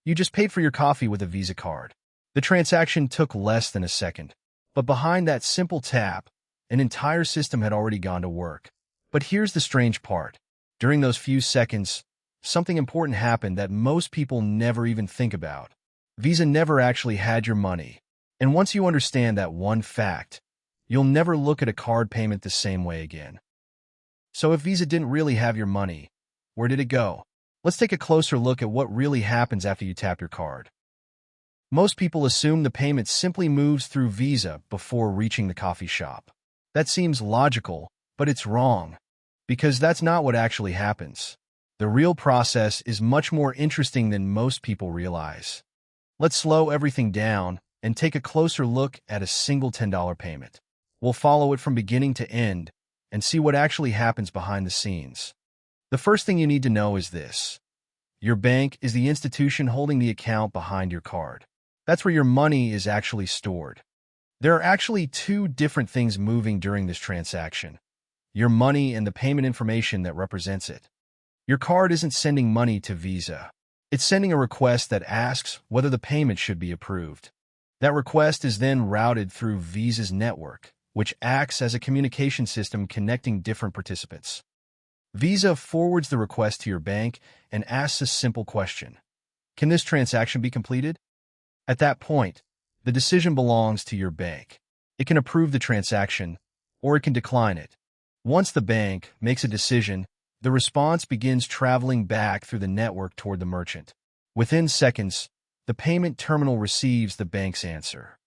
You just paid for your coffee with a Visa card. The transaction took less than a second. But behind that simple tap, an entire system had already gone to work. But here's the strange part. During those few seconds, something important happened that most people never even think about. Visa never actually had your money. And once you understand that one fact, you'll never look at a card payment the same way again. So if Visa didn't really have your money, where did it go? Let's take a closer look at what really happens after you tap your card. Most people assume the payment simply moves through Visa before reaching the coffee shop. That seems logical, but it's wrong, because that's not what actually happens. The real process is much more interesting than most people realize. Let's slow everything down and take a closer look at a single $10 payment. We'll follow it from beginning to end and see what actually happens behind the scenes. The first thing you need to know is this. Your bank is the institution holding the account behind your card. That's where your money is actually stored. There are actually two different things moving during this transaction: your money and the payment information that represents it. Your card isn't sending money to Visa. It's sending a request that asks whether the payment should be approved. That request is then routed through Visa's network, which acts as a communication system connecting different participants. Visa forwards the request to your bank and asks a simple question. Can this transaction be completed? At that point, the decision belongs to your bank. It can approve the transaction, or it can decline it. Once the bank makes a decision, the response begins traveling back through the network toward the merchant. Within seconds, the payment terminal receives the bank's answer.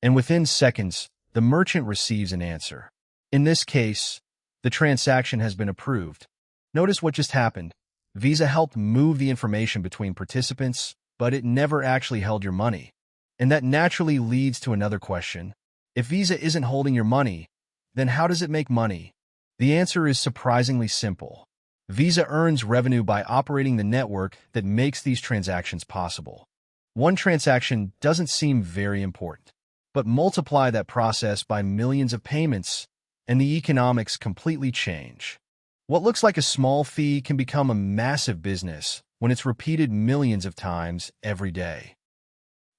And within seconds, the merchant receives an answer. In this case, the transaction has been approved. Notice what just happened. Visa helped move the information between participants, but it never actually held your money. And that naturally leads to another question. If Visa isn't holding your money, then how does it make money? The answer is surprisingly simple. Visa earns revenue by operating the network that makes these transactions possible. One transaction doesn't seem very important, but multiply that process by millions of payments, and the economics completely change. What looks like a small fee can become a massive business when it's repeated millions of times every day.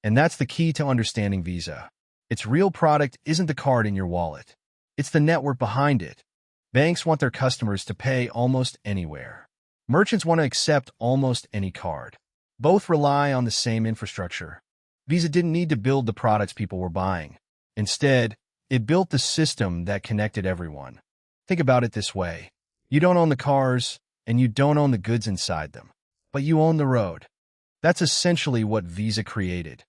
And that's the key to understanding Visa. Its real product isn't the card in your wallet. It's the network behind it. Banks want their customers to pay almost anywhere. Merchants want to accept almost any card. Both rely on the same infrastructure. Visa didn't need to build the products people were buying. Instead, it built the system that connected everyone. Think about it this way. You don't own the cars, and you don't own the goods inside them, but you own the road. That's essentially what Visa created.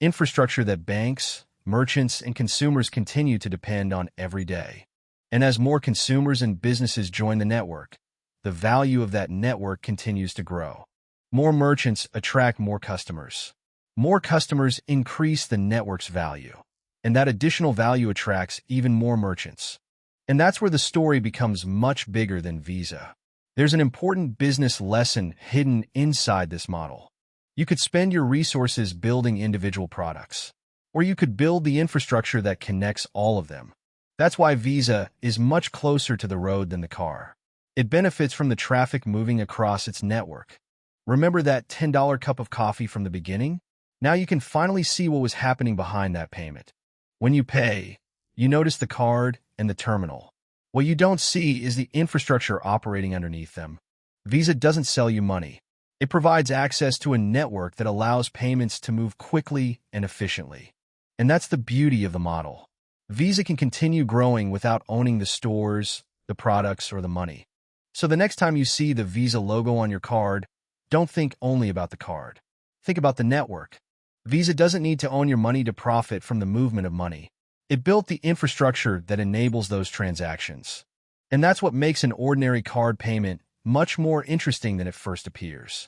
Infrastructure that banks, merchants, and consumers continue to depend on every day. And as more consumers and businesses join the network, the value of that network continues to grow. More merchants attract more customers. More customers increase the network's value. And that additional value attracts even more merchants. And that's where the story becomes much bigger than Visa. There's an important business lesson hidden inside this model. You could spend your resources building individual products, or you could build the infrastructure that connects all of them. That's why Visa is much closer to the road than the car. It benefits from the traffic moving across its network. Remember that $10 cup of coffee from the beginning? Now you can finally see what was happening behind that payment. When you pay, you notice the card and the terminal. What you don't see is the infrastructure operating underneath them. Visa doesn't sell you money. It provides access to a network that allows payments to move quickly and efficiently. And that's the beauty of the model. Visa can continue growing without owning the stores, the products, or the money. So the next time you see the Visa logo on your card, don't think only about the card. Think about the network. Visa doesn't need to own your money to profit from the movement of money. It built the infrastructure that enables those transactions. And that's what makes an ordinary card payment much more interesting than it first appears.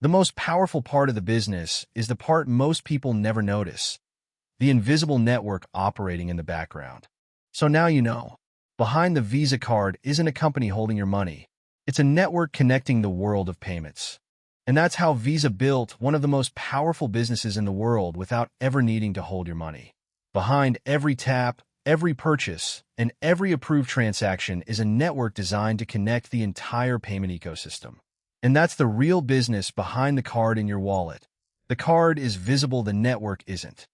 The most powerful part of the business is the part most people never notice: the invisible network operating in the background. So now you know. Behind the Visa card isn't a company holding your money. It's a network connecting the world of payments. And that's how Visa built one of the most powerful businesses in the world without ever needing to hold your money. Behind every tap, every purchase, and every approved transaction is a network designed to connect the entire payment ecosystem. And that's the real business behind the card in your wallet. The card is visible, the network isn't.